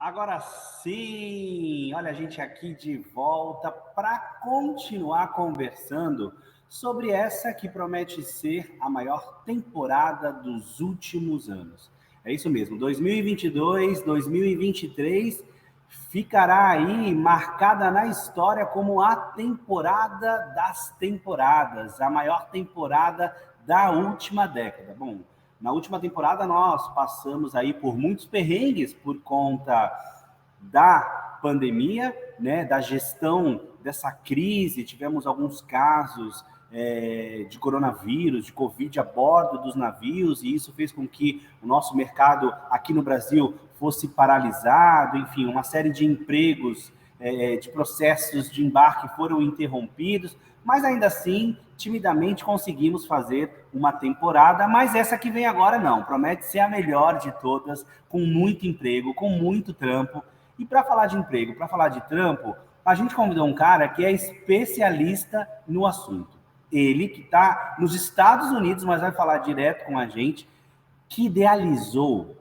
Agora sim, olha a gente aqui de volta para continuar conversando sobre essa que promete ser a maior temporada dos últimos anos. É isso mesmo, 2022, 2023 ficará aí marcada na história como a temporada das temporadas, a maior temporada da última década. Bom, na última temporada nós passamos aí por muitos perrengues por conta da pandemia, né, da gestão dessa crise. Tivemos alguns casos de coronavírus, de Covid a bordo dos navios, e isso fez com que o nosso mercado aqui no Brasil fosse paralisado. Enfim, uma série de empregos, de processos de embarque foram interrompidos, mas ainda assim, timidamente conseguimos fazer uma temporada, mas essa que vem agora não, promete ser a melhor de todas, com muito emprego, com muito trampo. E para falar de emprego, para falar de trampo, a gente convidou um cara que é especialista no assunto. Ele que está nos Estados Unidos, mas vai falar direto com a gente, que idealizou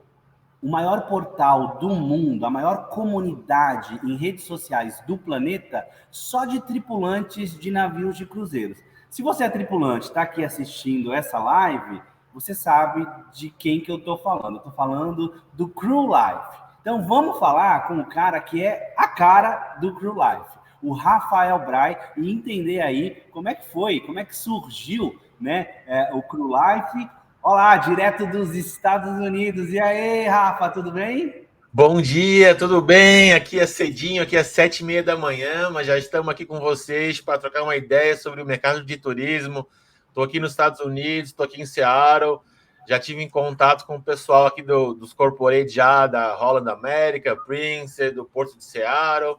o maior portal do mundo, a maior comunidade em redes sociais do planeta, só de tripulantes de navios de cruzeiros. Se você é tripulante, está aqui assistindo essa live, você sabe de quem que eu estou falando. Eu estou falando do Crew Life. Então vamos falar com o cara que é a cara do Crew Life, o Rafael Bray, e entender aí como é que foi, como é que surgiu, né, o Crew Life. Olá, direto dos Estados Unidos. E aí, Rafa, tudo bem? Bom dia, tudo bem? Aqui é cedinho, aqui é 7h30 da manhã, mas já estamos aqui com vocês para trocar uma ideia sobre o mercado de turismo. Estou aqui nos Estados Unidos, estou aqui em Seattle, já tive em contato com o pessoal aqui dos corporates já, da Holland America, Prince, do Porto de Seattle,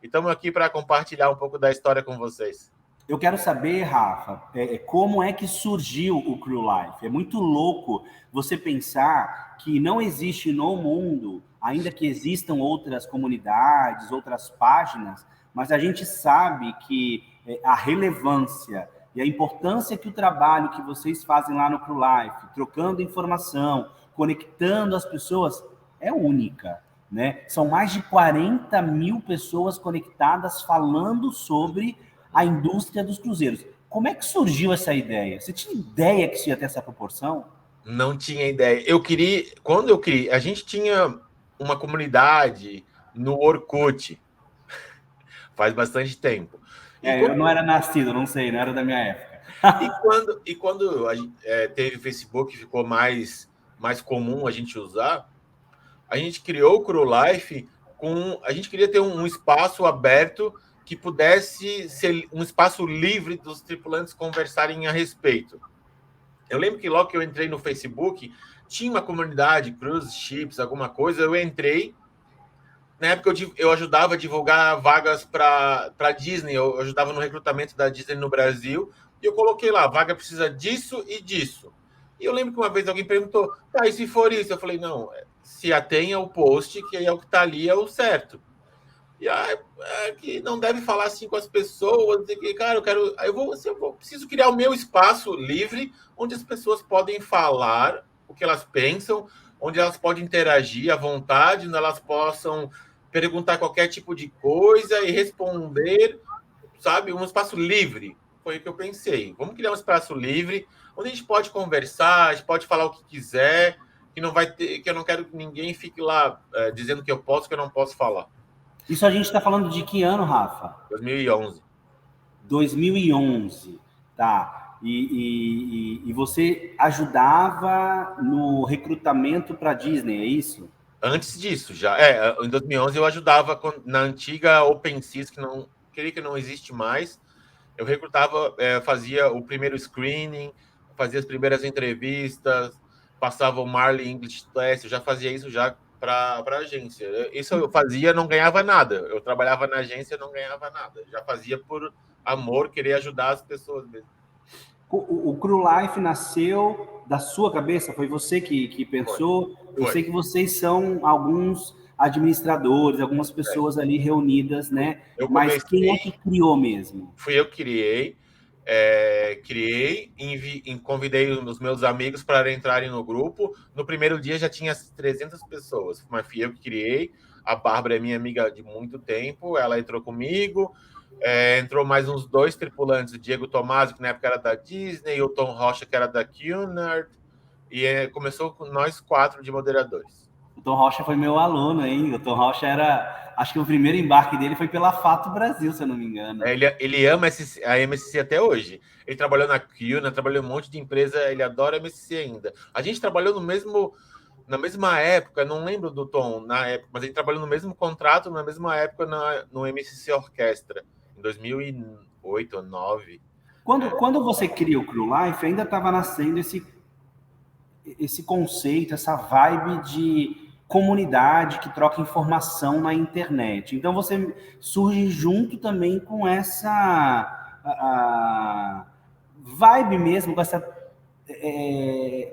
e estamos aqui para compartilhar um pouco da história com vocês. Eu quero saber, Rafa, como é que surgiu o Crew Life? É muito louco você pensar que não existe no mundo, ainda que existam outras comunidades, outras páginas, mas a gente sabe que a relevância e a importância que o trabalho que vocês fazem lá no Crew Life, trocando informação, conectando as pessoas, é única, né? São mais de 40 mil pessoas conectadas falando sobre a indústria dos cruzeiros. Como é que surgiu essa ideia? Você tinha ideia que isso ia ter essa proporção? Não tinha ideia. Quando eu criei, a gente tinha uma comunidade no Orkut, faz bastante tempo. E Eu não era nascido, não sei, não era da minha época. quando a gente, teve o Facebook, ficou mais comum a gente usar, a gente criou o Crew Life a gente queria ter um espaço aberto que pudesse ser um espaço livre dos tripulantes conversarem a respeito. Eu lembro que logo que eu entrei no Facebook, tinha uma comunidade, cruise ships, alguma coisa, eu entrei. Na época eu ajudava a divulgar vagas para Disney, eu ajudava no recrutamento da Disney no Brasil, e eu coloquei lá, vaga precisa disso e disso. E eu lembro que uma vez alguém perguntou, tá, e se for isso? Eu falei, não, se atenha ao post, que é o que está ali, é o certo. E que não deve falar assim com as pessoas, que, cara, preciso criar o meu espaço livre, onde as pessoas podem falar o que elas pensam, onde elas podem interagir à vontade, onde elas possam perguntar qualquer tipo de coisa e responder, sabe? Um espaço livre. Foi o que eu pensei. Vamos criar um espaço livre, onde a gente pode conversar, a gente pode falar o que quiser, que não vai ter, que eu não quero que ninguém fique lá dizendo que eu posso, que eu não posso falar. Isso a gente está falando de que ano, Rafa? 2011. 2011, tá? E você ajudava no recrutamento para Disney, é isso? Antes disso, já. Em 2011 eu ajudava na antiga OpenSys, que não creio que não existe mais. Eu recrutava, fazia o primeiro screening, fazia as primeiras entrevistas, passava o Marley English Test, eu já fazia isso já para a agência. Isso eu fazia, não ganhava nada. Eu trabalhava na agência, não ganhava nada. Já fazia por amor, querer ajudar as pessoas mesmo. O Crew Life nasceu da sua cabeça? Foi você que pensou? Eu Foi. sei que vocês são alguns administradores, algumas pessoas ali reunidas, né? Eu Mas quem é comecei, que criou mesmo? fui eu que criei, convidei os meus amigos para entrarem no grupo. No primeiro dia já tinha 300 pessoas, mas fui eu que criei. A Bárbara é minha amiga de muito tempo, ela entrou comigo, entrou mais uns 2 tripulantes, o Diego Tomasi, que na época era da Disney, e o Tom Rocha, que era da Cunard, e começou com nós 4 de moderadores. O Tom Rocha foi meu aluno, hein? O Tom Rocha era... Acho que o primeiro embarque dele foi pela Fato Brasil, se eu não me engano. Ele ama a MSC até hoje. Ele trabalhou na Cunard, trabalhou em um monte de empresa, ele adora a MSC ainda. A gente trabalhou na mesma época, não lembro do Tom na época, mas a gente trabalhou no mesmo contrato, na mesma época no MSC Orquestra, em 2008 ou 2009. Quando você cria o Crew Life, ainda estava nascendo esse conceito, essa vibe de comunidade que troca informação na internet. Então você surge junto também com essa vibe mesmo, com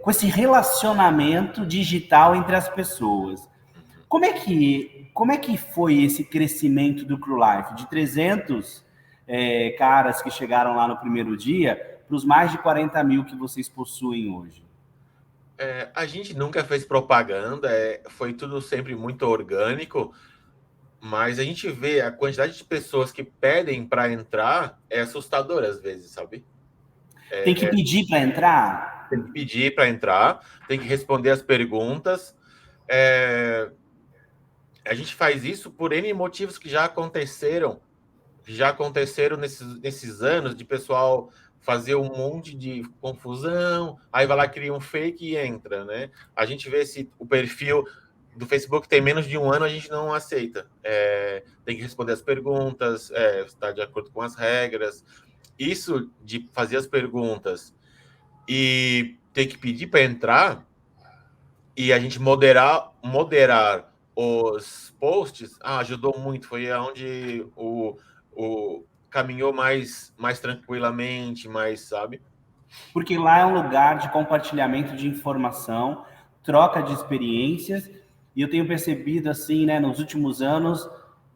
esse relacionamento digital entre as pessoas. Como é que foi esse crescimento do Crew Life? De 300 caras que chegaram lá no primeiro dia para os mais de 40 mil que vocês possuem hoje? A gente nunca fez propaganda, foi tudo sempre muito orgânico, mas a gente vê a quantidade de pessoas que pedem para entrar é assustadora às vezes, sabe? Tem que pedir para entrar? Tem que pedir para entrar, tem que responder as perguntas. A gente faz isso por N motivos que já aconteceram nesses anos de pessoal fazer um monte de confusão, aí vai lá, cria um fake e entra, né? A gente vê se o perfil do Facebook tem menos de 1 ano, a gente não aceita. Tem que responder as perguntas, está de acordo com as regras. Isso de fazer as perguntas e ter que pedir para entrar e a gente moderar os posts, ajudou muito. Foi onde o caminhou mais tranquilamente, sabe? Porque lá é um lugar de compartilhamento de informação, troca de experiências, e eu tenho percebido, assim, né, nos últimos anos,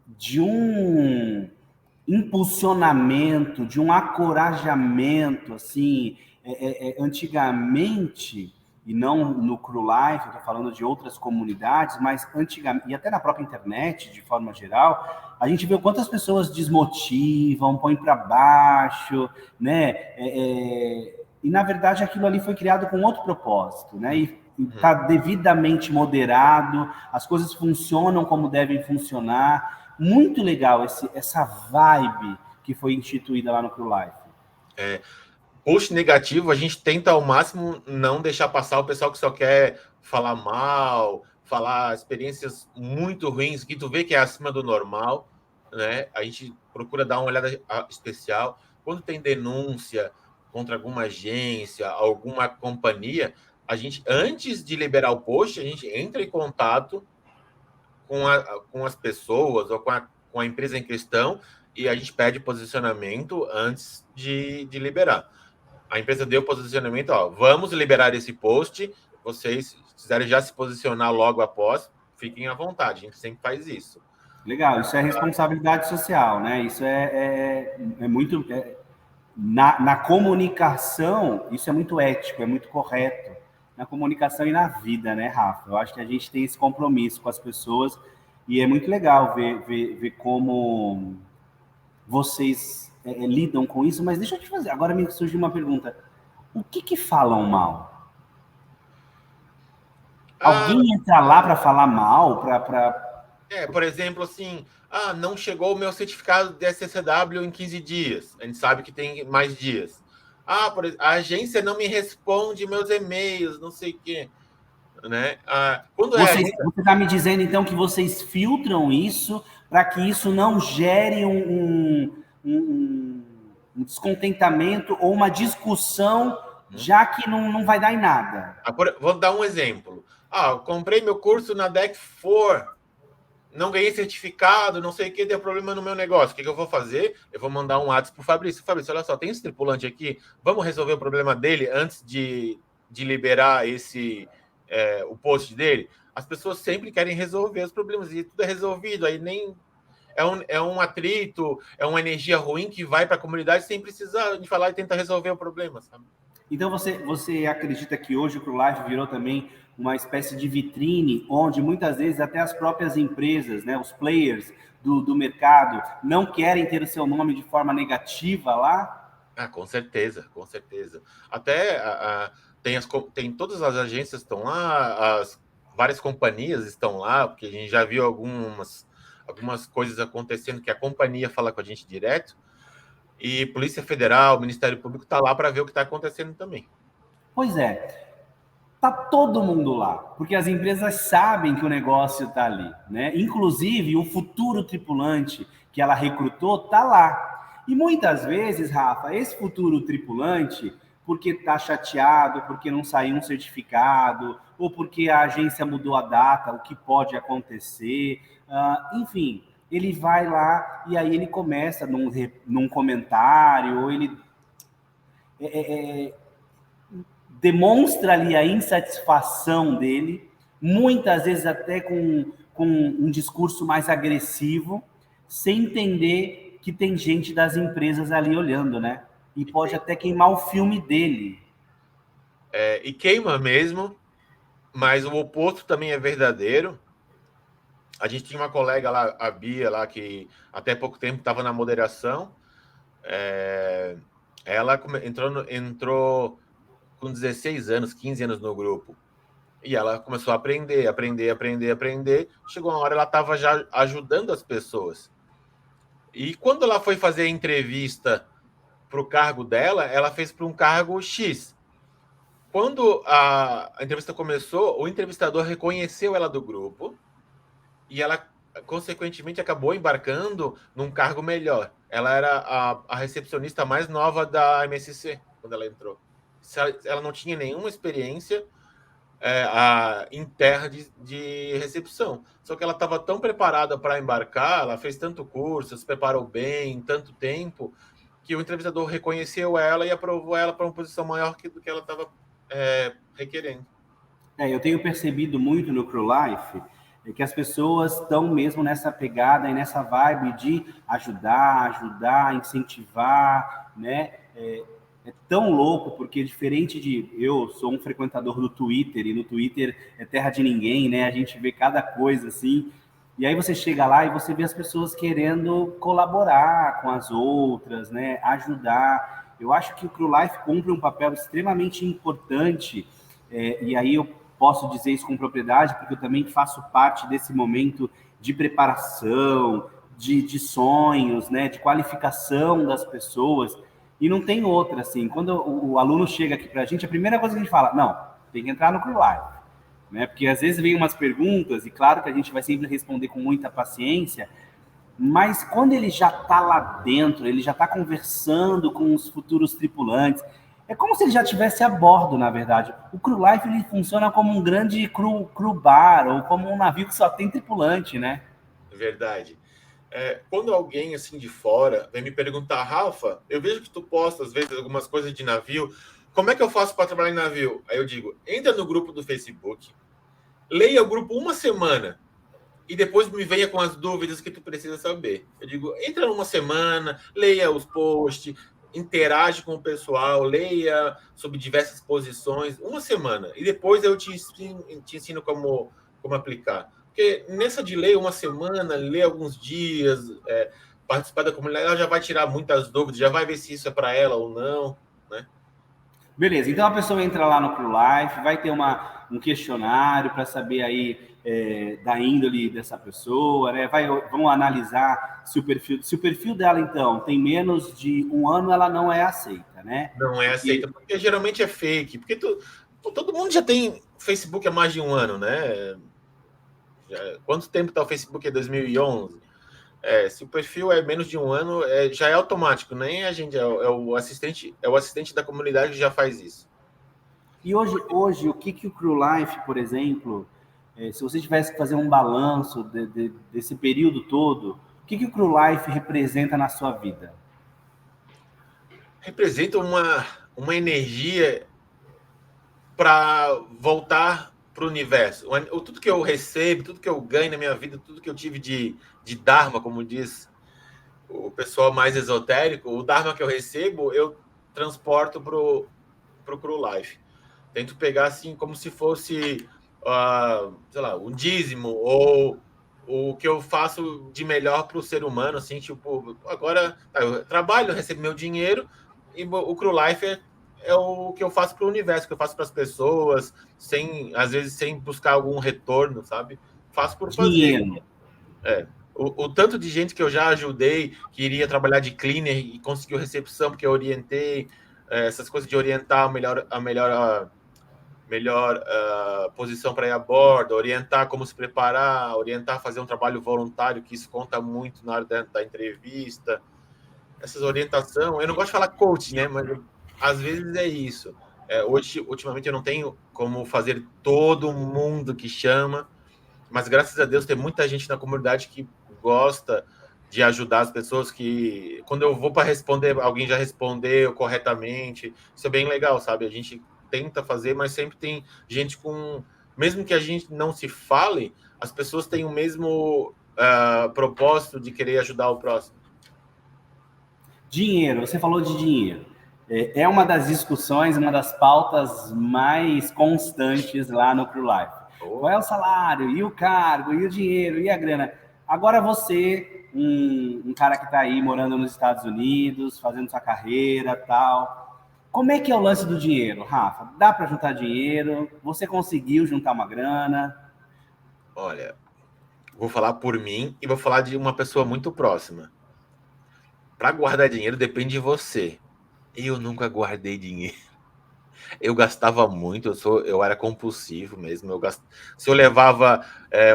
de um impulsionamento, de um acorajamento, assim, antigamente, e não no Crew Life, eu estou falando de outras comunidades, mas antigamente, e até na própria internet, de forma geral, a gente vê quantas pessoas desmotivam, põem para baixo, né? E, na verdade, aquilo ali foi criado com outro propósito, né? E está devidamente moderado, as coisas funcionam como devem funcionar. Muito legal essa vibe que foi instituída lá no Crew Life. Post negativo, a gente tenta ao máximo não deixar passar o pessoal que só quer falar mal, falar experiências muito ruins, que tu vê que é acima do normal, né? A gente procura dar uma olhada especial. Quando tem denúncia contra alguma agência, alguma companhia, a gente, antes de liberar o post, a gente entra em contato com as pessoas ou com a empresa em questão e a gente pede posicionamento antes de liberar. A empresa deu posicionamento, vamos liberar esse post, vocês quiserem já se posicionar logo após, fiquem à vontade, a gente sempre faz isso. Legal, isso é responsabilidade social, né? Isso é muito... Na comunicação, isso é muito ético, é muito correto. Na comunicação e na vida, né, Rafa? Eu acho que a gente tem esse compromisso com as pessoas e é muito legal ver como vocês lidam com isso. Mas deixa eu te fazer, agora me surgiu uma pergunta. O que falam mal? Alguém entra lá para falar mal? Por exemplo, assim, não chegou o meu certificado de SCCW em 15 dias. A gente sabe que tem mais dias. A agência não me responde meus e-mails, não sei o quê. Né? Você está me dizendo, então, que vocês filtram isso para que isso não gere um descontentamento ou uma discussão, já que não vai dar em nada. Vou dar um exemplo. Eu comprei meu curso na Deck4, não ganhei certificado, não sei o que, deu problema no meu negócio. O que eu vou fazer? Eu vou mandar um WhatsApp para o Fabrício. Fabrício, olha só, tem esse tripulante aqui, vamos resolver o problema dele antes de liberar o post dele? As pessoas sempre querem resolver os problemas e tudo é resolvido, aí nem... É um atrito, é uma energia ruim que vai para a comunidade sem precisar de falar e tentar resolver o problema, sabe? Então você acredita que hoje o CrewLife virou também uma espécie de vitrine, onde muitas vezes até as próprias empresas, né, os players do mercado, não querem ter o seu nome de forma negativa lá? Ah, com certeza, com certeza. Até tem todas as agências estão lá, as várias companhias estão lá, porque a gente já viu algumas coisas acontecendo que a companhia fala com a gente direto, e Polícia Federal, Ministério Público está lá para ver o que está acontecendo também. Pois é, tá todo mundo lá, porque as empresas sabem que o negócio está ali, né? Inclusive o futuro tripulante que ela recrutou tá lá. E muitas vezes, Rafa, esse futuro tripulante, porque está chateado, porque não saiu um certificado, ou porque a agência mudou a data, o que pode acontecer, enfim, ele vai lá e aí ele começa num comentário, ou ele demonstra ali a insatisfação dele, muitas vezes até com um discurso mais agressivo, sem entender que tem gente das empresas ali olhando, né? E pode até queimar o filme dele. E queima mesmo, mas o oposto também é verdadeiro. A gente tinha uma colega lá, a Bia, lá, que até pouco tempo estava na moderação. Ela entrou com 16 anos, 15 anos no grupo. E ela começou a aprender. Chegou uma hora ela estava já ajudando as pessoas. E quando ela foi fazer a entrevista para o cargo dela, ela fez para um cargo X. Quando a entrevista começou, o entrevistador reconheceu ela do grupo e ela, consequentemente, acabou embarcando num cargo melhor. Ela era a recepcionista mais nova da MSC, quando ela entrou. Ela não tinha nenhuma experiência em terra de recepção. Só que ela estava tão preparada para embarcar, ela fez tanto curso, se preparou bem, tanto tempo, que o entrevistador reconheceu ela e aprovou ela para uma posição maior do que ela estava requerendo. Eu tenho percebido muito no Crew Life que as pessoas estão mesmo nessa pegada e nessa vibe de ajudar, incentivar, né? É tão louco, porque diferente de... Eu sou um frequentador do Twitter, e no Twitter é terra de ninguém, né? A gente vê cada coisa, assim. E aí você chega lá e você vê as pessoas querendo colaborar com as outras, né? Ajudar. Eu acho que o Crew Life cumpre um papel extremamente importante, e aí eu posso dizer isso com propriedade, porque eu também faço parte desse momento de preparação, de sonhos, né? De qualificação das pessoas. E não tem outra, assim. Quando o aluno chega aqui para a gente, a primeira coisa que a gente fala, não, tem que entrar no Crew Life, né? Porque às vezes vem umas perguntas, e claro que a gente vai sempre responder com muita paciência, mas quando ele já está lá dentro, ele já está conversando com os futuros tripulantes, é como se ele já estivesse a bordo, na verdade. O Crew Life ele funciona como um grande crew bar, ou como um navio que só tem tripulante, né? Verdade. Quando alguém assim de fora vem me perguntar, Rafa, eu vejo que tu posta às vezes algumas coisas de navio, como é que eu faço para trabalhar em navio? Aí eu digo, entra no grupo do Facebook, leia o grupo uma semana e depois me venha com as dúvidas que tu precisa saber. Eu digo, entra numa semana, leia os posts, interage com o pessoal, leia sobre diversas posições, uma semana, e depois eu te ensino como aplicar. Porque nessa de ler uma semana, ler alguns dias, participar da comunidade, ela já vai tirar muitas dúvidas, já vai ver se isso é para ela ou não, né? Beleza, então a pessoa entra lá no Crew Life, vai ter um questionário para saber aí da índole dessa pessoa, né? Vão analisar se o perfil dela, então, tem menos de um ano, ela não é aceita, né? Não é aceita, porque geralmente é fake. Porque todo mundo já tem Facebook há mais de um ano, né? Quanto tempo está o Facebook? É 2011. Se o perfil é menos de um ano, já é automático, nem a gente, é o assistente da comunidade que já faz isso. E hoje o que o Crew Life, por exemplo, se você tivesse que fazer um balanço desse período todo, o que o Crew Life representa na sua vida? Representa uma energia para voltar para o universo. Tudo que eu recebo, tudo que eu ganho na minha vida, tudo que eu tive de Dharma, como diz o pessoal mais esotérico, o Dharma que eu recebo, eu transporto para o Crew Life. Tento pegar assim como se fosse, sei lá, um dízimo ou o que eu faço de melhor para o ser humano, assim, tipo, agora eu trabalho, recebo meu dinheiro e o Crew Life é o que eu faço para o universo, que eu faço para as pessoas, às vezes sem buscar algum retorno, sabe? Faço por fazer. Dinheiro. O tanto de gente que eu já ajudei, que iria trabalhar de cleaner e conseguiu recepção, porque eu orientei, essas coisas de orientar a melhor posição para ir a bordo, orientar como se preparar, orientar a fazer um trabalho voluntário, que isso conta muito na hora da entrevista. Essas orientações, eu não gosto de falar coach, né? Mas às vezes é isso. Ultimamente, eu não tenho como fazer todo mundo que chama, mas graças a Deus tem muita gente na comunidade que gosta de ajudar as pessoas, que quando eu vou para responder, alguém já respondeu corretamente. Isso é bem legal, sabe? A gente tenta fazer, mas sempre tem gente com... Mesmo que a gente não se fale, as pessoas têm o mesmo propósito de querer ajudar o próximo. Dinheiro, você falou de dinheiro. É uma das discussões, uma das pautas mais constantes lá no Crew Life. Qual é o salário, e o cargo, e o dinheiro, e a grana? Agora você, um cara que está aí morando nos Estados Unidos, fazendo sua carreira, tal. Como é que é o lance do dinheiro, Rafa? Dá para juntar dinheiro? Você conseguiu juntar uma grana? Olha, vou falar por mim e vou falar de uma pessoa muito próxima. Para guardar dinheiro depende de você. Eu nunca guardei dinheiro. Eu gastava muito, eu era compulsivo mesmo. Se eu levava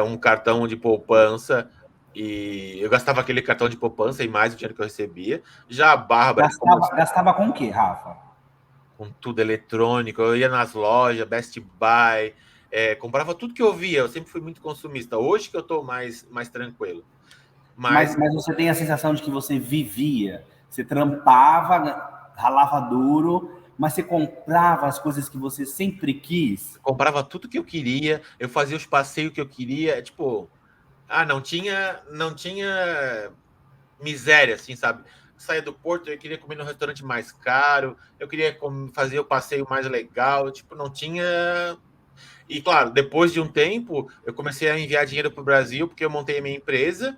um cartão de poupança e eu gastava aquele cartão de poupança e mais o dinheiro que eu recebia. Já a Bárbara, Gastava com o quê, Rafa? Com tudo eletrônico, eu ia nas lojas, Best Buy, comprava tudo que eu via. Eu sempre fui muito consumista. Hoje que eu estou mais tranquilo. Mas você tem a sensação de que você vivia, você trampava, ralava duro, mas você comprava as coisas que você sempre quis? Comprava tudo que eu queria, eu fazia os passeios que eu queria, tipo, não tinha miséria, assim, sabe? Saía do Porto, eu queria comer no restaurante mais caro, eu queria fazer o passeio mais legal, tipo, não tinha. E claro, depois de um tempo, eu comecei a enviar dinheiro para o Brasil, porque eu montei a minha empresa,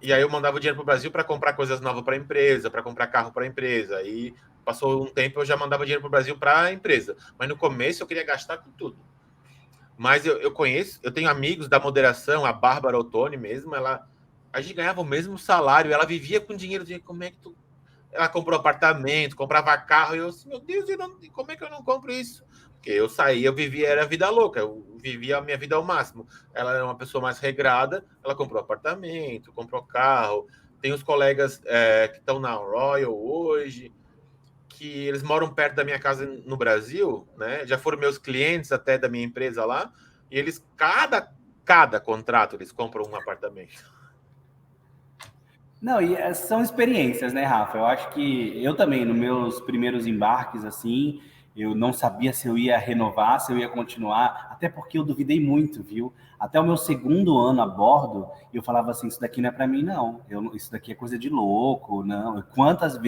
e aí eu mandava o dinheiro para o Brasil para comprar coisas novas para a empresa, para comprar carro para a empresa. Aí passou um tempo, eu já mandava dinheiro para o Brasil para a empresa. Mas no começo eu queria gastar com tudo. Mas eu tenho amigos da moderação, a Bárbara Ottoni mesmo, a gente ganhava o mesmo salário, ela vivia com dinheiro, como é que tu... Ela comprou apartamento, comprava carro, e eu assim, meu Deus, como é que eu não compro isso? Porque eu saía, era vida louca, eu vivia a minha vida ao máximo. Ela era uma pessoa mais regrada, ela comprou apartamento, comprou carro. Tem os colegas que estão na Royal hoje, que eles moram perto da minha casa no Brasil, né? Já foram meus clientes até da minha empresa lá, e eles, cada contrato, eles compram um apartamento. Não, e são experiências, né, Rafa? Eu acho que eu também, nos meus primeiros embarques, assim, eu não sabia se eu ia renovar, se eu ia continuar, até porque eu duvidei muito, viu? Até o meu segundo ano a bordo, eu falava assim, isso daqui não é para mim, não. Isso daqui é coisa de louco, não. Quantas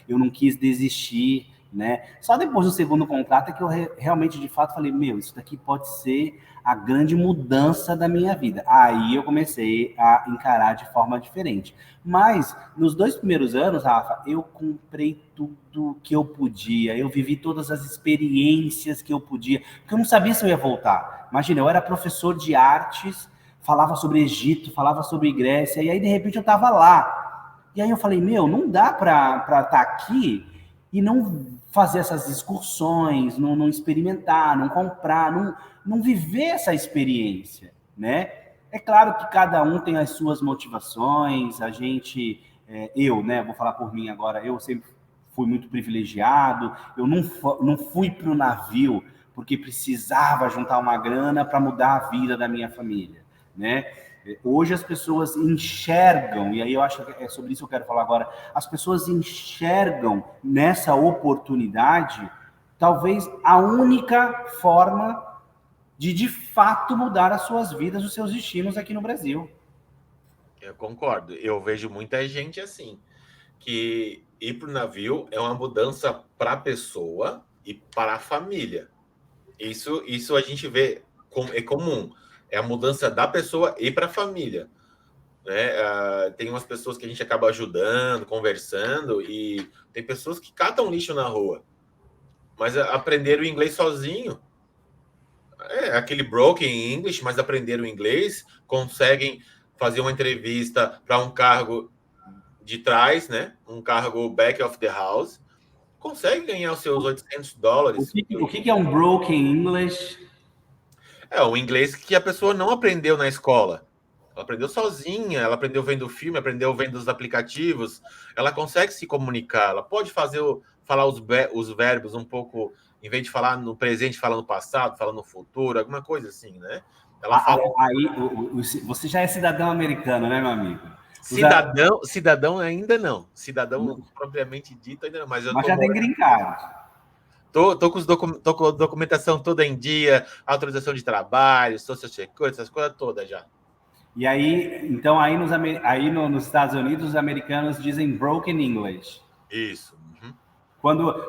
eu não quis desistir, né? Só depois do segundo contrato é que eu realmente, de fato, falei, meu, isso daqui pode ser a grande mudança da minha vida. Aí eu comecei a encarar de forma diferente. Mas nos 2 primeiros anos, Rafa, eu comprei tudo que eu podia, eu vivi todas as experiências que eu podia, porque eu não sabia se eu ia voltar. Imagina, eu era professor de artes, falava sobre Egito, falava sobre Grécia, e aí de repente eu estava lá. E aí eu falei, meu, não dá para estar aqui e não fazer essas excursões, não experimentar, não comprar, não viver essa experiência, né? É claro que cada um tem as suas motivações, eu, né, vou falar por mim agora, eu sempre fui muito privilegiado, eu não fui para o navio porque precisava juntar uma grana para mudar a vida da minha família, né? Hoje as pessoas enxergam, e aí eu acho que é sobre isso que eu quero falar agora, as pessoas enxergam nessa oportunidade talvez a única forma de fato mudar as suas vidas, os seus destinos aqui no Brasil. Eu concordo. Eu vejo muita gente assim, que ir para o navio é uma mudança para a pessoa e para a família. Isso a gente vê, é comum. É a mudança da pessoa e para a família. Né? Tem umas pessoas que a gente acaba ajudando, conversando, e tem pessoas que catam lixo na rua. Mas aprenderam o inglês sozinho. É aquele broken English, mas aprenderam inglês, conseguem fazer uma entrevista para um cargo de trás, né? Um cargo back of the house, consegue ganhar os seus $800. O que é um broken English? É o inglês que a pessoa não aprendeu na escola. Ela aprendeu sozinha, ela aprendeu vendo filme, aprendeu vendo os aplicativos. Ela consegue se comunicar, ela pode falar os verbos um pouco, em vez de falar no presente, falar no passado, falar no futuro, alguma coisa assim, né? Ela fala. Aí, você já é cidadão americano, né, meu amigo? Cidadão ainda não. Cidadão propriamente dito ainda não, mas eu Mas tô já tem morando. green card. Tô com a documentação toda em dia, autorização de trabalho, social security, essas coisas todas já. E aí, então, nos Estados Unidos, os americanos dizem broken English. Isso. Uhum.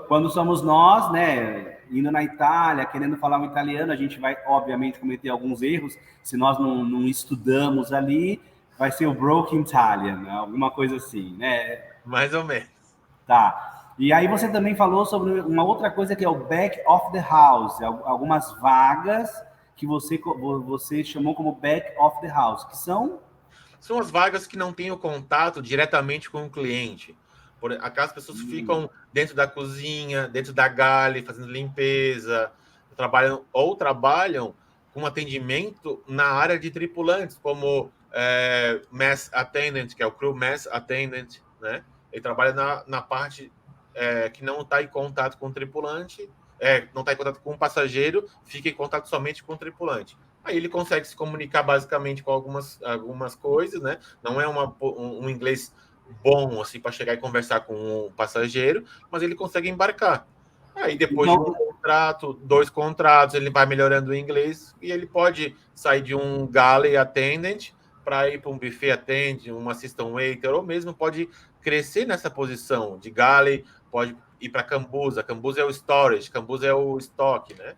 Quando somos nós, né, indo na Itália, querendo falar um italiano, a gente vai, obviamente, cometer alguns erros. Se nós não estudamos ali, vai ser o broken Italian, né? Alguma coisa assim, né? Mais ou menos. Tá. E aí você também falou sobre uma outra coisa que é o back of the house, algumas vagas que você chamou como back of the house, que são as vagas que não têm o contato diretamente com o cliente. Aquelas pessoas ficam dentro da cozinha, dentro da galley, fazendo limpeza, trabalham com atendimento na área de tripulantes, como mess attendant, que é o crew mess attendant, né? Ele trabalha na parte que não está em contato com o tripulante, não está em contato com o passageiro, fica em contato somente com o tripulante. Aí ele consegue se comunicar basicamente com algumas coisas, né? Não é um inglês bom assim para chegar e conversar com um passageiro, mas ele consegue embarcar. Aí depois de um contrato, 2 contratos, ele vai melhorando o inglês e ele pode sair de um galley attendant para ir para um buffet attendant, um assistant waiter, ou mesmo pode crescer nessa posição de galley, pode ir para cambuza. Cambuza é o storage, cambuza é o estoque, né?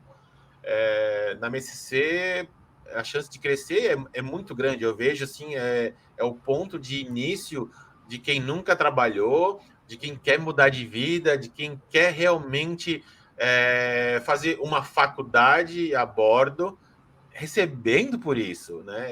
Na MSC, a chance de crescer é muito grande. Eu vejo assim, é o ponto de início de quem nunca trabalhou, de quem quer mudar de vida, de quem quer realmente fazer uma faculdade a bordo, recebendo por isso, né?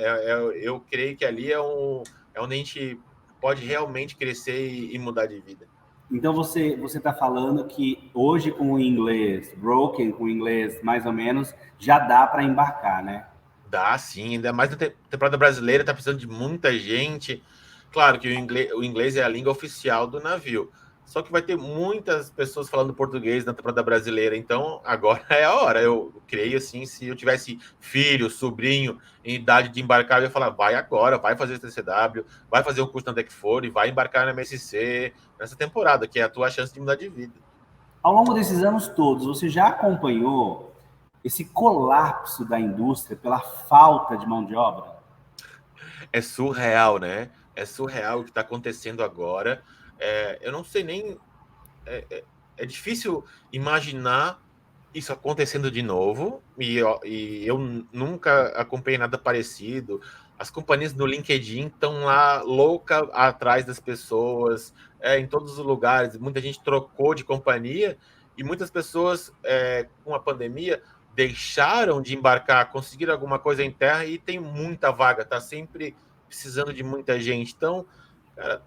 Eu creio que ali é onde a gente pode realmente crescer e mudar de vida. Então você está falando que hoje com o inglês broken, com o inglês mais ou menos, já dá para embarcar, né? Dá sim, ainda mais na temporada brasileira, está precisando de muita gente. Claro que o inglês é a língua oficial do navio. Só que vai ter muitas pessoas falando português na temporada brasileira, então agora é a hora. Eu creio assim, se eu tivesse filho, sobrinho em idade de embarcar, eu ia falar, vai agora, vai fazer TCW, vai fazer um curso na Deckford, vai embarcar na MSC nessa temporada, que é a tua chance de mudar de vida. Ao longo desses anos todos, você já acompanhou esse colapso da indústria pela falta de mão de obra? É surreal, né? É surreal o que está acontecendo agora. Eu não sei nem. É difícil imaginar isso acontecendo de novo. E eu nunca acompanhei nada parecido. As companhias no LinkedIn estão lá louca atrás das pessoas, em todos os lugares. Muita gente trocou de companhia e muitas pessoas, com a pandemia, deixaram de embarcar, conseguiram alguma coisa em terra e tem muita vaga, está sempre precisando de muita gente. Então, cara,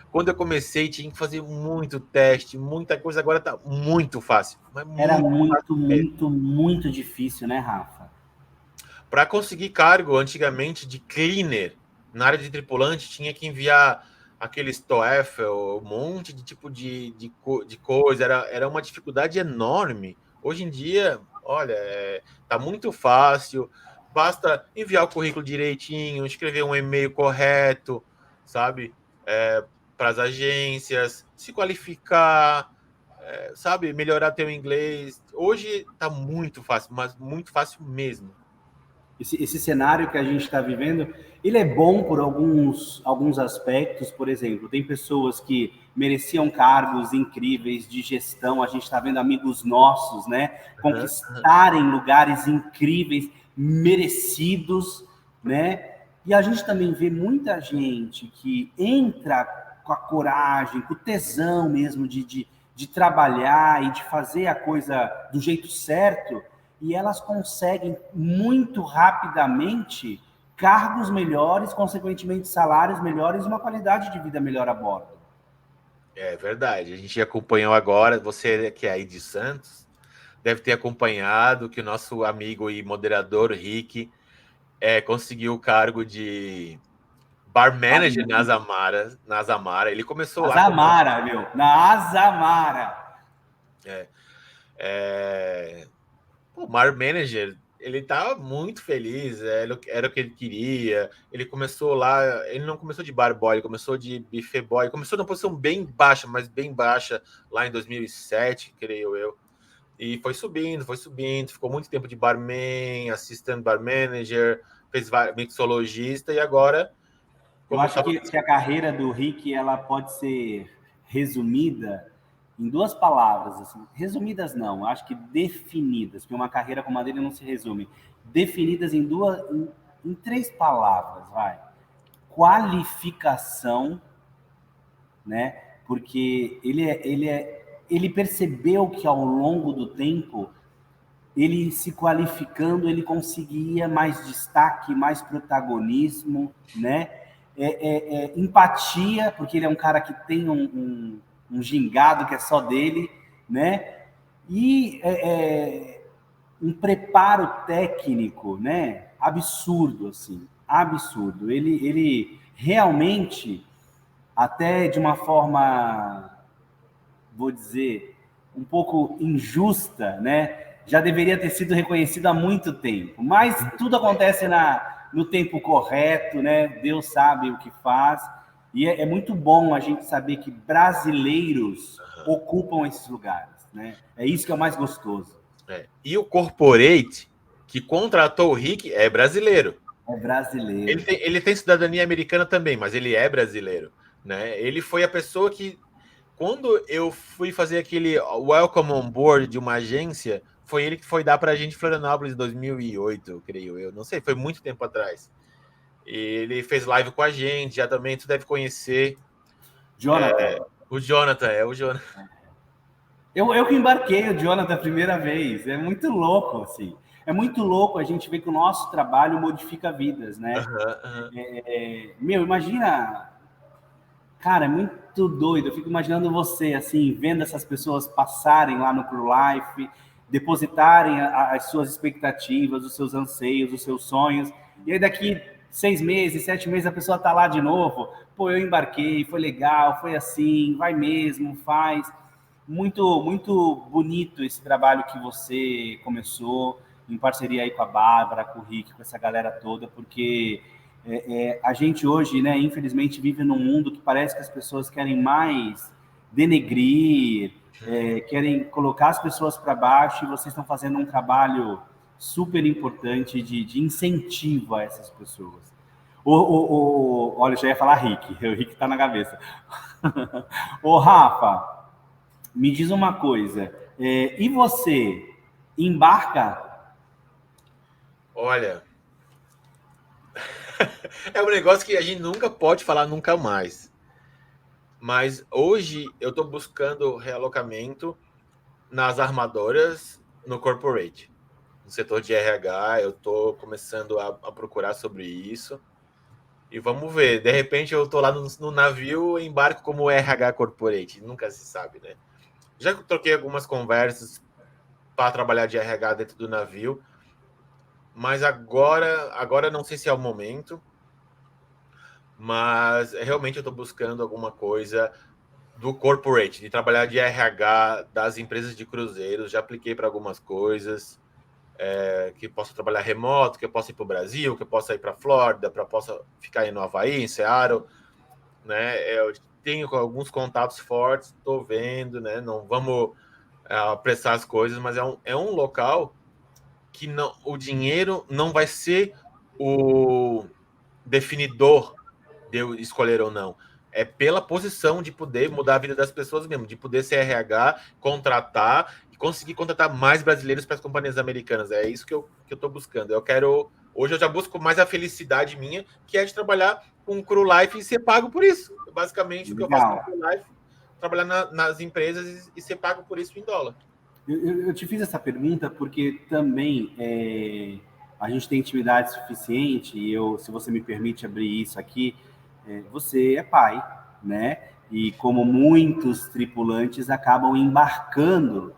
quando eu comecei, tinha que fazer muito teste, muita coisa. Agora está muito fácil. Era Fácil mesmo. muito difícil, né, Rafa? Para conseguir cargo, antigamente, de cleaner, na área de tripulante, tinha que enviar aqueles TOEFL, um monte de tipo de coisa. Era uma dificuldade enorme. Hoje em dia, olha, tá muito fácil. Basta enviar o currículo direitinho, escrever um e-mail correto, sabe? Para as agências, se qualificar, sabe? Melhorar teu inglês. Hoje tá muito fácil, mas muito fácil mesmo. Esse cenário que a gente está vivendo, ele é bom por alguns aspectos. Por exemplo, tem pessoas que mereciam cargos incríveis de gestão. A gente está vendo amigos nossos, né, conquistarem lugares incríveis, merecidos, né? E a gente também vê muita gente que entra com a coragem, com o tesão mesmo de trabalhar e de fazer a coisa do jeito certo, e elas conseguem muito rapidamente cargos melhores, consequentemente salários melhores e uma qualidade de vida melhor a bordo. É verdade. A gente acompanhou agora, você que é aí de Santos, deve ter acompanhado que o nosso amigo e moderador Rick conseguiu o cargo de bar manager na Zamara. Ele começou lá como... Azamara, meu, na Azamara. O bar manager, ele tá muito feliz, era o que ele queria. Ele começou lá, ele não começou de bar boy, ele começou de buffet boy, começou numa posição bem baixa, mas bem baixa, lá em 2007, creio eu. E foi subindo, ficou muito tempo de barman, assistant bar manager, fez mixologista e agora... Eu acho que a carreira do Rick ela pode ser resumida em duas palavras. Assim. Resumidas não, acho que definidas, porque uma carreira como a dele não se resume. Definidas em três palavras, vai. Qualificação, né? Porque ele percebeu que ao longo do tempo ele se qualificando, ele conseguia mais destaque, mais protagonismo, né? Empatia, porque ele é um cara que tem um gingado que é só dele, né? E um preparo técnico, né? Absurdo, assim, absurdo. Ele realmente, até de uma forma, vou dizer, um pouco injusta, né? Já deveria ter sido reconhecido há muito tempo. Mas tudo acontece no tempo correto, né? Deus sabe o que faz. E é muito bom a gente saber que brasileiros ocupam esses lugares, né? É isso que é o mais gostoso. E o corporate que contratou o Rick é brasileiro. É brasileiro. Ele tem cidadania americana também, mas ele é brasileiro, né? Ele foi a pessoa que, quando eu fui fazer aquele welcome on board de uma agência, foi ele que foi dar para a gente em Florianópolis em 2008, creio eu. Não sei, foi muito tempo atrás. E ele fez live com a gente, já também tu deve conhecer. Jonathan. O Jonathan. Eu que embarquei o Jonathan a primeira vez. É muito louco, assim. É muito louco a gente ver que o nosso trabalho modifica vidas, né? Meu, imagina... Cara, é muito doido. Eu fico imaginando você, assim, vendo essas pessoas passarem lá no ProLife, depositarem as suas expectativas, os seus anseios, os seus sonhos. E aí daqui 6 meses, 7 meses, a pessoa tá lá de novo. Pô, eu embarquei, foi legal, foi assim, vai mesmo, faz. Muito, muito bonito esse trabalho que você começou em parceria aí com a Bárbara, com o Rick, com essa galera toda, porque a gente hoje, né, infelizmente, vive num mundo que parece que as pessoas querem mais denegrir, querem colocar as pessoas para baixo, e vocês estão fazendo um trabalho super importante de incentivo a essas pessoas. Olha, eu já ia falar Rick, o Rick está na cabeça. Ô, Rafa, me diz uma coisa, e você embarca? Olha, é um negócio que a gente nunca pode falar nunca mais. Mas hoje eu estou buscando realocamento nas armadoras no corporate. No setor de RH, eu estou começando a procurar sobre isso. E vamos ver, de repente eu estou lá no navio e embarco como RH corporate. Nunca se sabe, né? Já troquei algumas conversas para trabalhar de RH dentro do navio, mas agora não sei se é o momento, mas realmente eu estou buscando alguma coisa do corporate, de trabalhar de RH das empresas de cruzeiros. Já apliquei para algumas coisas, que possa trabalhar remoto, que eu possa ir para o Brasil, que eu possa ir para a Flórida, possa ficar aí no Havaí, em Seattle, né? Eu tenho alguns contatos fortes, estou vendo, né? Não vamos apressar as coisas, mas é um local que não, o dinheiro não vai ser o definidor de eu escolher ou não. é pela posição de poder mudar a vida das pessoas mesmo, de poder ser RH, contratar e conseguir contratar mais brasileiros para as companhias americanas. É isso que eu estou buscando. Hoje eu já busco mais a felicidade minha, que é de trabalhar com Crew Life e ser pago por isso. Basicamente, o que eu faço com Legal. Crew Life, trabalhar nas empresas e ser pago por isso em dólar. Eu te fiz essa pergunta porque também a gente tem intimidade suficiente, e se você me permite abrir isso aqui, você é pai, né? E como muitos tripulantes acabam embarcando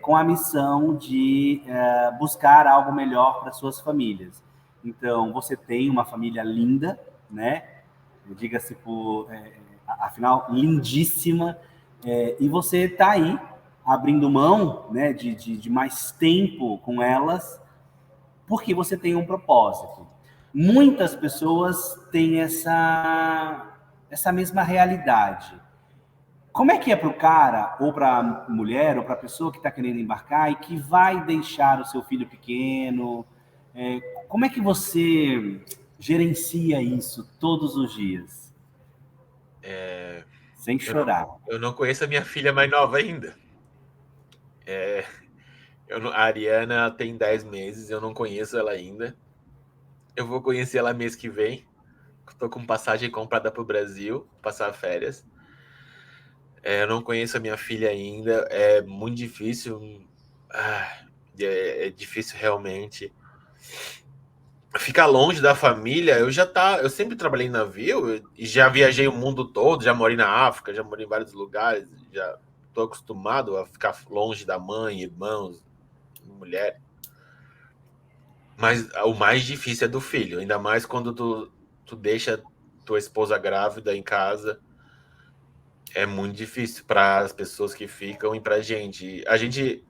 com a missão de buscar algo melhor para suas famílias. Então, você tem uma família linda, né? Diga-se por, afinal, lindíssima, e você está aí abrindo mão, né, de mais tempo com elas, porque você tem um propósito. Muitas pessoas têm essa mesma realidade. Como é que é para o cara, ou para a mulher, ou para a pessoa que está querendo embarcar e que vai deixar o seu filho pequeno? Como é que você gerencia isso todos os dias? Sem chorar. Eu não conheço a minha filha mais nova ainda. A Ariana tem 10 meses, eu não conheço ela ainda. Eu vou conhecer ela mês que vem. Estou com passagem comprada para o Brasil, passar férias. Eu não conheço a minha filha ainda. É muito difícil. É difícil realmente. Ficar longe da família, eu sempre trabalhei em navio e já viajei o mundo todo, já morei na África, já morei em vários lugares, já estou acostumado a ficar longe da mãe, irmãos, mulher. Mas o mais difícil é do filho, ainda mais quando tu deixa tua esposa grávida em casa. É muito difícil para as pessoas que ficam e para a gente. A gente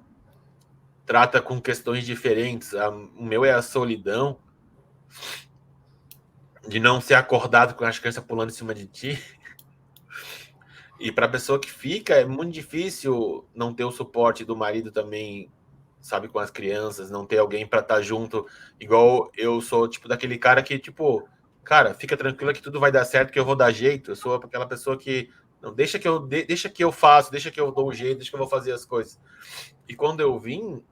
trata com questões diferentes. O meu é a solidão de não ser acordado com as crianças pulando em cima de ti. E para a pessoa que fica, é muito difícil não ter o suporte do marido também, sabe, com as crianças, não ter alguém para estar junto. Igual eu sou, tipo, daquele cara que, tipo, cara, fica tranquila que tudo vai dar certo, que eu vou dar jeito. Eu sou aquela pessoa que não deixa que eu faço, deixa que eu dou um jeito, deixa que eu vou fazer as coisas. E quando eu vim,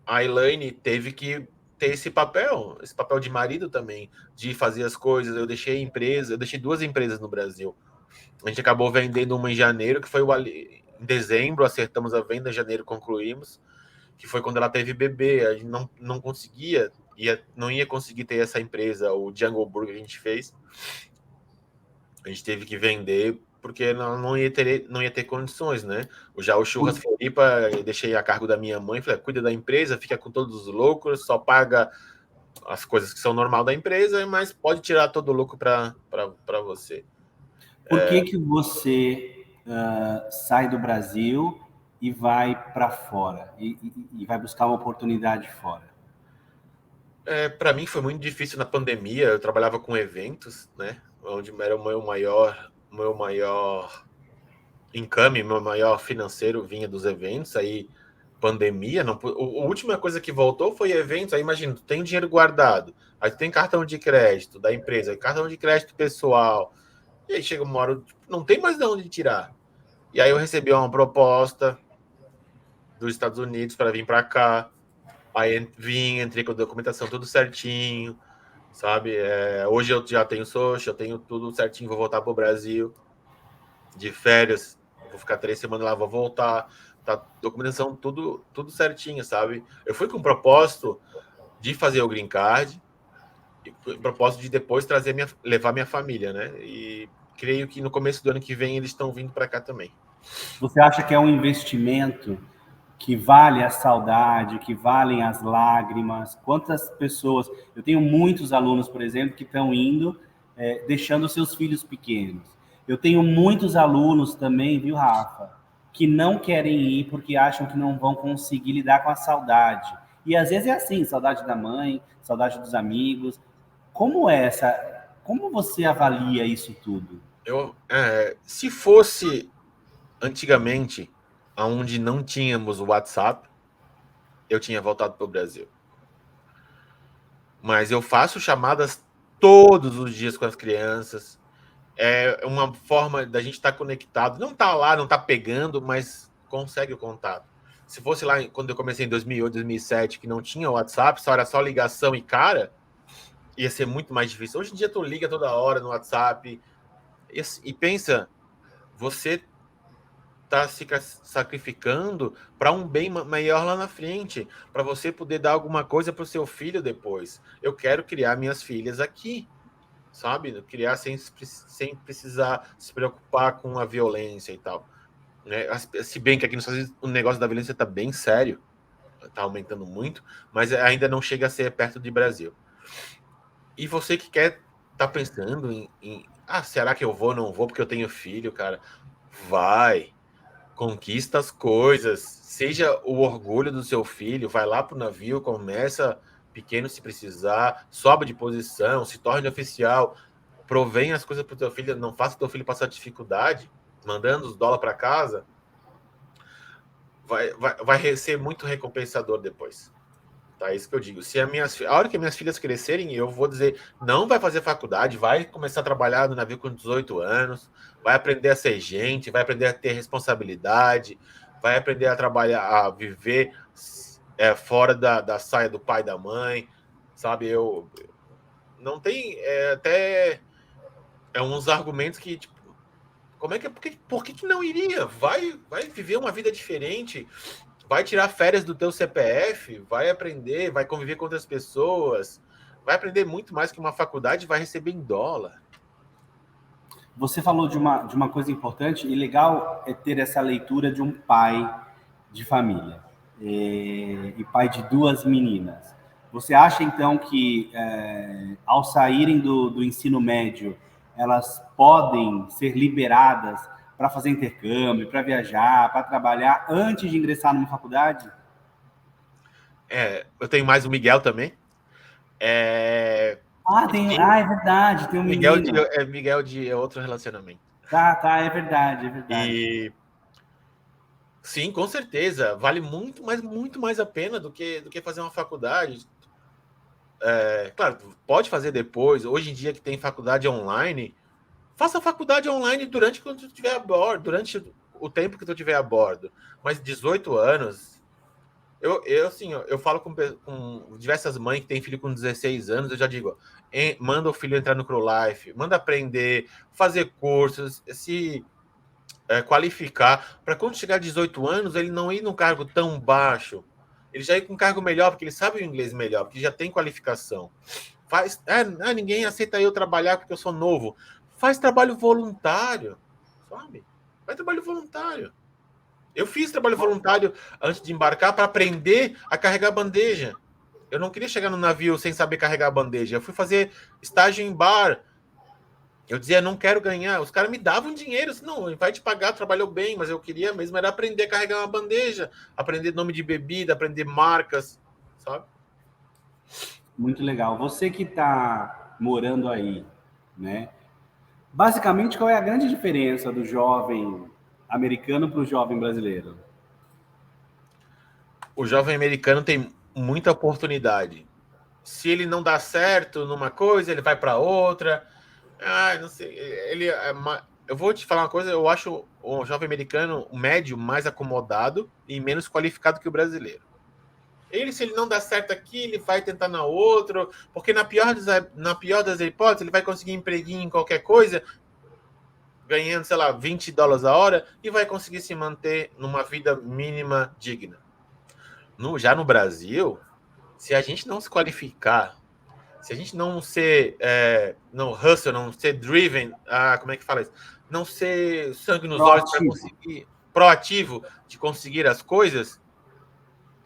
a Elaine teve que ter esse papel de marido também, de fazer as coisas. Eu deixei 2 empresas no Brasil. A gente acabou vendendo uma em janeiro, que foi em dezembro, acertamos a venda, em janeiro concluímos, que foi quando ela teve bebê. A gente não conseguia, não ia conseguir ter essa empresa, o Jungle Burger que a gente fez. A gente teve que vender porque não ia ter condições, né? Já o Churras Floripa, eu deixei a cargo da minha mãe, falei, cuida da empresa, fica com todos os lucros, só paga as coisas que são normal da empresa, mas pode tirar todo o lucro para você. Por que você sai do Brasil e vai para fora? E vai buscar uma oportunidade fora? Para mim foi muito difícil na pandemia. Eu trabalhava com eventos, né? Onde era meu maior income, meu maior financeiro vinha dos eventos. Aí pandemia, não, a última coisa que voltou foi eventos. Aí imagina, tu tem dinheiro guardado, aí tu tem cartão de crédito da empresa, cartão de crédito pessoal. E aí chega uma hora, tipo, não tem mais de onde tirar. E aí eu recebi uma proposta dos Estados Unidos para vir para cá. Aí vim, entrei com a documentação tudo certinho, sabe? Hoje eu já tenho social, eu tenho tudo certinho, vou voltar para o Brasil de férias, vou ficar 3 semanas lá, vou voltar, tá? Documentação tudo certinho, sabe? Eu fui com o propósito de fazer o green card, e com o propósito de depois levar minha família, né? E creio que no começo do ano que vem eles estão vindo para cá também. Você acha que é um investimento que vale a saudade, que valem as lágrimas? Quantas pessoas... Eu tenho muitos alunos, por exemplo, que estão indo, deixando seus filhos pequenos. Eu tenho muitos alunos também, viu, Rafa, que não querem ir porque acham que não vão conseguir lidar com a saudade. E às vezes é assim, saudade da mãe, saudade dos amigos. Como você avalia isso tudo? Se fosse antigamente, onde não tínhamos o WhatsApp, eu tinha voltado para o Brasil. Mas eu faço chamadas todos os dias com as crianças. É uma forma da gente estar conectado. Não tá lá, não tá pegando, mas consegue o contato. Se fosse lá quando eu comecei em 2008, 2007, que não tinha WhatsApp, só era só ligação e cara, ia ser muito mais difícil. Hoje em dia tu liga toda hora no WhatsApp e pensa, você está se sacrificando para um bem maior lá na frente, para você poder dar alguma coisa para o seu filho depois. Eu quero criar minhas filhas aqui, sabe? Criar sem precisar se preocupar com a violência e tal. Né? Se bem que aqui nos Estados Unidos o negócio da violência está bem sério, está aumentando muito, mas ainda não chega a ser perto de Brasil. E você que quer tá pensando será que eu vou, não vou porque eu tenho filho, cara? Vai, conquista as coisas, seja o orgulho do seu filho, vai lá pro navio, começa pequeno se precisar, sobe de posição, se torne oficial, provém as coisas pro teu filho, não faça teu filho passar dificuldade, mandando os dólares para casa, vai ser muito recompensador depois. Tá, isso que eu digo. Se a hora que minhas filhas crescerem, eu vou dizer, não vai fazer faculdade, vai começar a trabalhar no navio com 18 anos, vai aprender a ser gente, vai aprender a ter responsabilidade, vai aprender a trabalhar, a viver fora da saia do pai e da mãe, sabe? Eu não tem até uns argumentos que tipo, como é que por que não iria? Vai viver uma vida diferente, vai tirar férias do teu CPF, vai aprender, vai conviver com outras pessoas, vai aprender muito mais que uma faculdade, vai receber em dólar. Você falou de uma coisa importante e legal é ter essa leitura de um pai de família e pai de duas meninas. Você acha, então, que ao saírem do ensino médio, elas podem ser liberadas para fazer intercâmbio, para viajar, para trabalhar antes de ingressar numa faculdade? Eu tenho mais o Miguel também. É É verdade, tem um Miguel menino. Miguel de outro relacionamento. Tá, é verdade, é verdade. E sim, com certeza, vale muito mais a pena do que fazer uma faculdade. Claro, pode fazer depois. Hoje em dia que tem faculdade online, faça faculdade online durante quando tu estiver a bordo, durante o tempo que tu estiver a bordo. Mas 18 anos, assim, eu falo com diversas mães que têm filho com 16 anos, eu já digo, manda o filho entrar no CrewLife, manda aprender, fazer cursos, se qualificar, para quando chegar a 18 anos, ele não ir num cargo tão baixo, ele já ir com um cargo melhor, porque ele sabe o inglês melhor, porque já tem qualificação. Ninguém aceita eu trabalhar porque eu sou novo. Faz trabalho voluntário, sabe? Faz trabalho voluntário. Eu fiz trabalho voluntário antes de embarcar para aprender a carregar bandeja. Eu não queria chegar no navio sem saber carregar a bandeja. Eu fui fazer estágio em bar. Eu dizia, não quero ganhar. Os caras me davam dinheiro. Não, vai te pagar, trabalhou bem, mas eu queria mesmo era aprender a carregar uma bandeja, aprender nome de bebida, aprender marcas, sabe? Muito legal. Você que está morando aí, né? Basicamente, qual é a grande diferença do jovem americano para o jovem brasileiro? O jovem americano tem muita oportunidade. Se ele não dá certo numa coisa, ele vai para outra. Não sei. Eu vou te falar uma coisa, eu acho o jovem americano, o médio, mais acomodado e menos qualificado que o brasileiro. Se ele não dá certo aqui, ele vai tentar na outra, porque na pior das hipóteses, ele vai conseguir empreguinho em qualquer coisa, ganhando, sei lá, $20 a hora, e vai conseguir se manter numa vida mínima digna. Já no Brasil, se a gente não se qualificar, se a gente não ser não hustle, não ser driven, como é que fala isso? Não ser sangue nos olhos para conseguir, proativo de conseguir as coisas,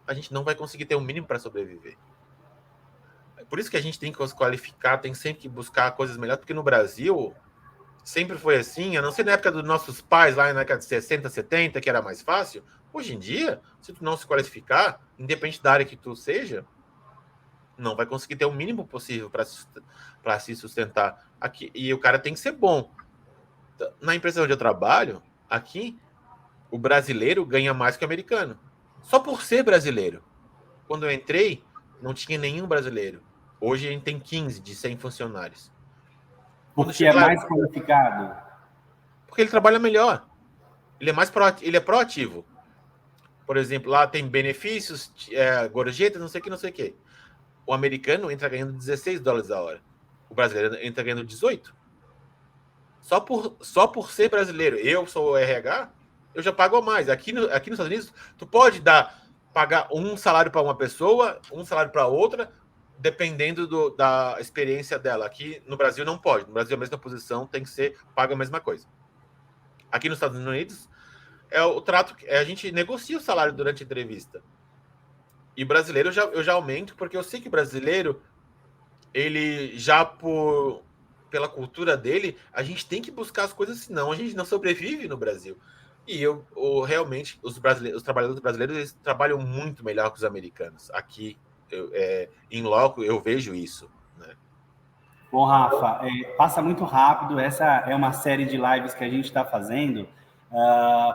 a gente não vai conseguir ter o mínimo para sobreviver. Por isso que a gente tem que se qualificar, tem sempre que buscar coisas melhores, porque no Brasil sempre foi assim, a não ser na época dos nossos pais, lá na década de 60, 70, que era mais fácil. Hoje em dia, se tu não se qualificar, independente da área que tu seja, não vai conseguir ter o mínimo possível para se sustentar aqui. E o cara tem que ser bom. Na empresa onde eu trabalho, aqui, o brasileiro ganha mais que o americano. Só por ser brasileiro. Quando eu entrei, não tinha nenhum brasileiro. Hoje a gente tem 15 de 100 funcionários. Porque é mais qualificado? Porque ele trabalha melhor. Ele é proativo. Por exemplo, lá tem benefícios, gorjetas, não sei o que. O americano entra ganhando $16 a hora. O brasileiro entra ganhando 18. Só por ser brasileiro. Eu sou o RH, eu já pago mais. Aqui nos Estados Unidos, tu pode pagar um salário para uma pessoa, um salário para outra, dependendo da experiência dela. Aqui no Brasil não pode. No Brasil a mesma posição tem que ser paga a mesma coisa. Aqui nos Estados Unidos é o trato que a gente negocia o salário durante a entrevista. E brasileiro eu já aumento, porque eu sei que o brasileiro, ele já pela cultura dele, a gente tem que buscar as coisas, senão a gente não sobrevive no Brasil. E realmente, os trabalhadores brasileiros, eles trabalham muito melhor que os americanos. Aqui, em loco, eu vejo isso, né? Bom, Rafa, passa muito rápido. Essa é uma série de lives que a gente está fazendo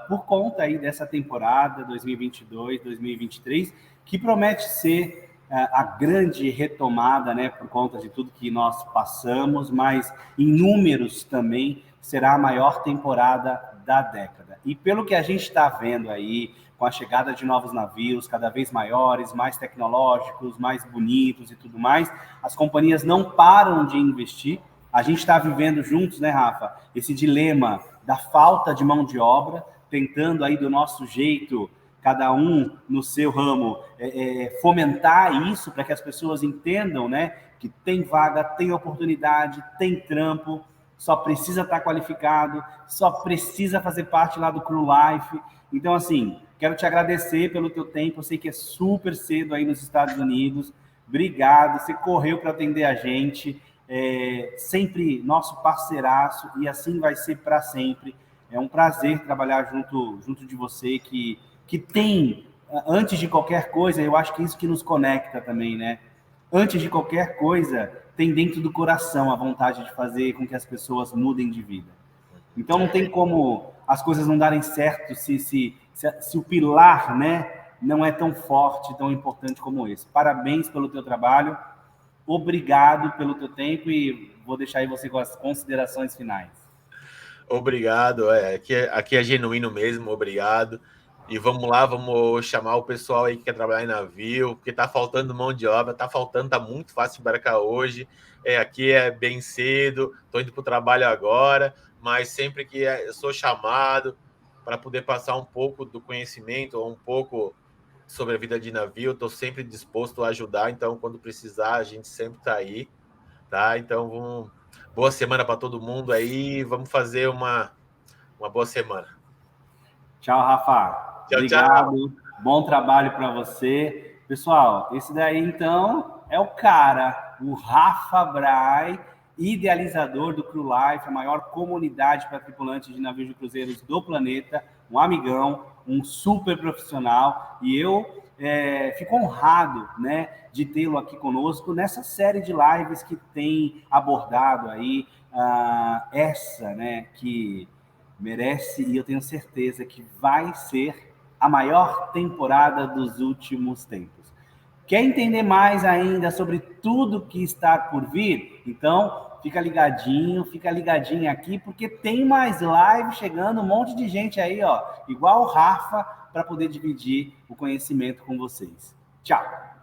por conta aí dessa temporada 2022, 2023, que promete ser a grande retomada, né, por conta de tudo que nós passamos, mas em números também será a maior temporada da década. E pelo que a gente está vendo aí, com a chegada de novos navios cada vez maiores, mais tecnológicos, mais bonitos e tudo mais, as companhias não param de investir. A gente está vivendo juntos, né, Rafa, esse dilema da falta de mão de obra, tentando aí do nosso jeito, cada um no seu ramo, fomentar isso para que as pessoas entendam, né, que tem vaga, tem oportunidade, tem trampo, só precisa estar qualificado, só precisa fazer parte lá do Crew Life. Então, assim, quero te agradecer pelo teu tempo. Eu sei que é super cedo aí nos Estados Unidos. Obrigado. Você correu para atender a gente. Sempre nosso parceiraço, e assim vai ser para sempre. É um prazer trabalhar junto de você, que tem, antes de qualquer coisa, eu acho que é isso que nos conecta também, né? Antes de qualquer coisa, tem dentro do coração a vontade de fazer com que as pessoas mudem de vida. Então não tem como as coisas não darem certo se o pilar, né, não é tão forte, tão importante como esse. Parabéns pelo teu trabalho, obrigado pelo teu tempo, e vou deixar aí você com as considerações finais. Obrigado, aqui é genuíno mesmo, obrigado. E vamos lá, vamos chamar o pessoal aí que quer trabalhar em navio, porque tá faltando mão de obra, tá muito fácil embarcar hoje. Aqui é bem cedo, tô indo pro trabalho agora, mas sempre que eu sou chamado para poder passar um pouco do conhecimento, ou um pouco sobre a vida de navio, eu tô sempre disposto a ajudar. Então, quando precisar, a gente sempre tá aí, tá? Então, boa semana para todo mundo aí, vamos fazer uma boa semana. Tchau, Rafa. Tchau, Obrigado. tchau. Bom trabalho para você. Pessoal, esse daí, então, é o cara, o Rafa Bray, idealizador do Crew Life, a maior comunidade para tripulantes de navios de cruzeiros do planeta, um amigão, um super profissional, e eu fico honrado, né, de tê-lo aqui conosco nessa série de lives que tem abordado aí essa, né, que merece, e eu tenho certeza que vai ser a maior temporada dos últimos tempos. Quer entender mais ainda sobre tudo que está por vir? Então, fica ligadinho aqui, porque tem mais live chegando, um monte de gente aí, ó, igual o Rafa, para poder dividir o conhecimento com vocês. Tchau!